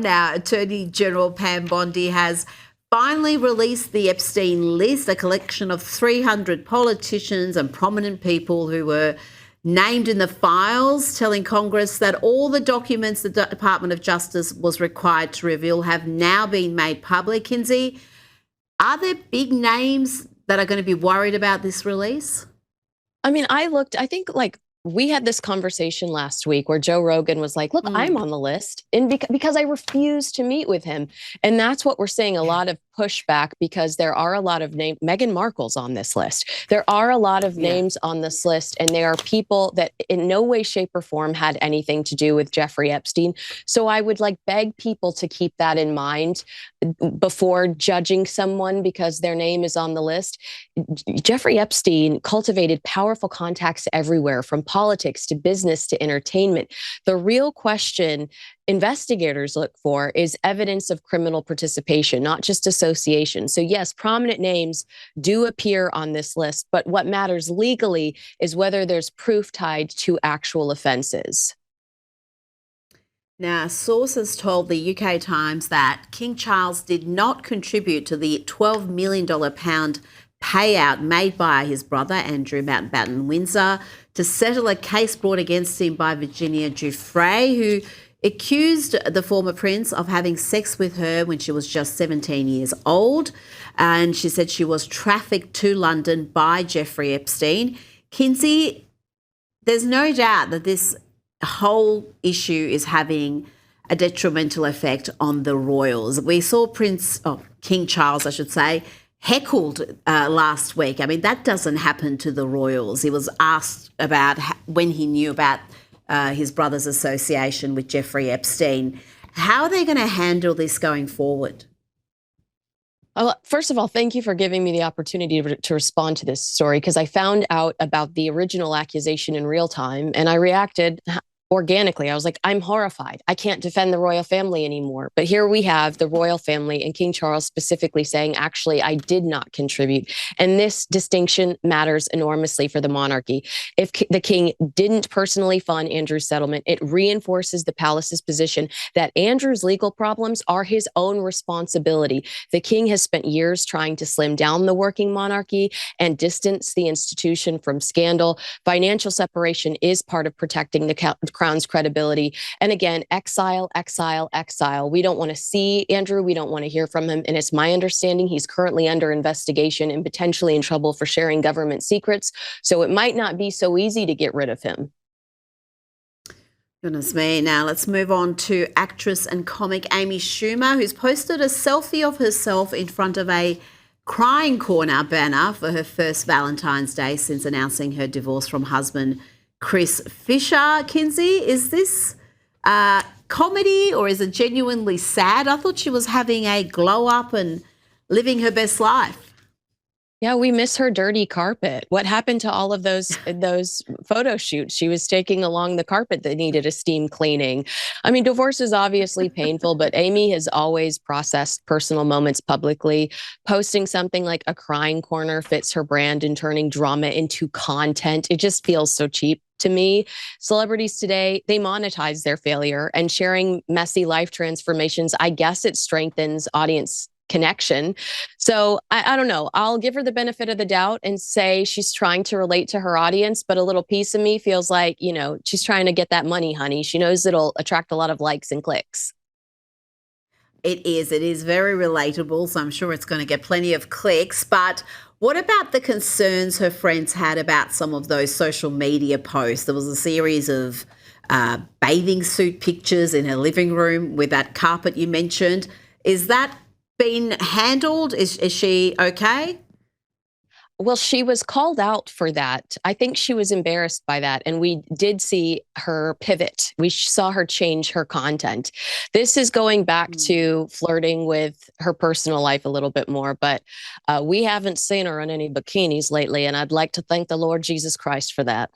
Now, Attorney General Pam Bondi has finally released the Epstein list, a collection of 300 politicians and prominent people who were named in the files, telling Congress that all the documents the Department of Justice was required to reveal have now been made public. Kinsey, are there big names that are going to be worried about this release? I mean, I think like we had this conversation last week where Joe Rogan was like, look, I'm on the list. And because I refused to meet with him. And that's what we're seeing, a lot of pushback, because there are a lot of names. Meghan Markle's on this list. There are a lot of names on this list. And there are people that in no way, shape, or form had anything to do with Jeffrey Epstein. So I would like beg people to keep that in mind before judging someone because their name is on the list. Jeffrey Epstein cultivated powerful contacts everywhere, from politics to business to entertainment. The real question investigators look for is evidence of criminal participation, not just association. So yes, prominent names do appear on this list, but what matters legally is whether there's proof tied to actual offenses. Now, sources told the UK Times that King Charles did not contribute to the $12 million payout made by his brother, Andrew Mountbatten-Windsor, to settle a case brought against him by Virginia Giuffre, who accused the former prince of having sex with her when she was just 17 years old. And she said she was trafficked to London by Jeffrey Epstein. Kinsey, there's no doubt that this whole issue is having a detrimental effect on the royals. We saw King Charles, I should say, heckled last week. I mean, that doesn't happen to the royals. He was asked about when he knew about his brother's association with Jeffrey Epstein. How are they going to handle this going forward? First of all, thank you for giving me the opportunity to respond to this story, because I found out about the original accusation in real time and I reacted organically. I was like, I'm horrified. I can't defend the royal family anymore. But here we have the royal family and King Charles specifically saying, actually, I did not contribute. And this distinction matters enormously for the monarchy. If the king didn't personally fund Andrew's settlement, it reinforces the palace's position that Andrew's legal problems are his own responsibility. The king has spent years trying to slim down the working monarchy and distance the institution from scandal. Financial separation is part of protecting the Crown's credibility. And again, exile, exile, exile. We don't want to see Andrew. We don't want to hear from him. And it's my understanding he's currently under investigation and potentially in trouble for sharing government secrets. So it might not be so easy to get rid of him. Goodness me. Now let's move on to actress and comic Amy Schumer, who's posted a selfie of herself in front of a Crying Corner banner for her first Valentine's Day since announcing her divorce from husband Chris Fisher. Kinsey, is this comedy or is it genuinely sad? I thought she was having a glow up and living her best life. Yeah, we miss her dirty carpet. What happened to all of those photo shoots she was taking along the carpet that needed a steam cleaning? I mean, divorce is obviously painful, but Amy has always processed personal moments publicly. Posting something like a crying corner fits her brand and turning drama into content. It just feels so cheap to me. Celebrities today, they monetize their failure, and sharing messy life transformations, I guess it strengthens audience connection. So I don't know. I'll give her the benefit of the doubt and say she's trying to relate to her audience, but a little piece of me feels like, you know, she's trying to get that money, honey. She knows it'll attract a lot of likes and clicks. It is very relatable, so I'm sure it's going to get plenty of clicks. But what about the concerns her friends had about some of those social media posts? There was a series of bathing suit pictures in her living room with that carpet you mentioned. Is that been handled? Is she okay? Well, she was called out for that. I think she was embarrassed by that. And we did see her pivot. We saw her change her content. This is going back to flirting with her personal life a little bit more, but we haven't seen her in any bikinis lately. And I'd like to thank the Lord Jesus Christ for that.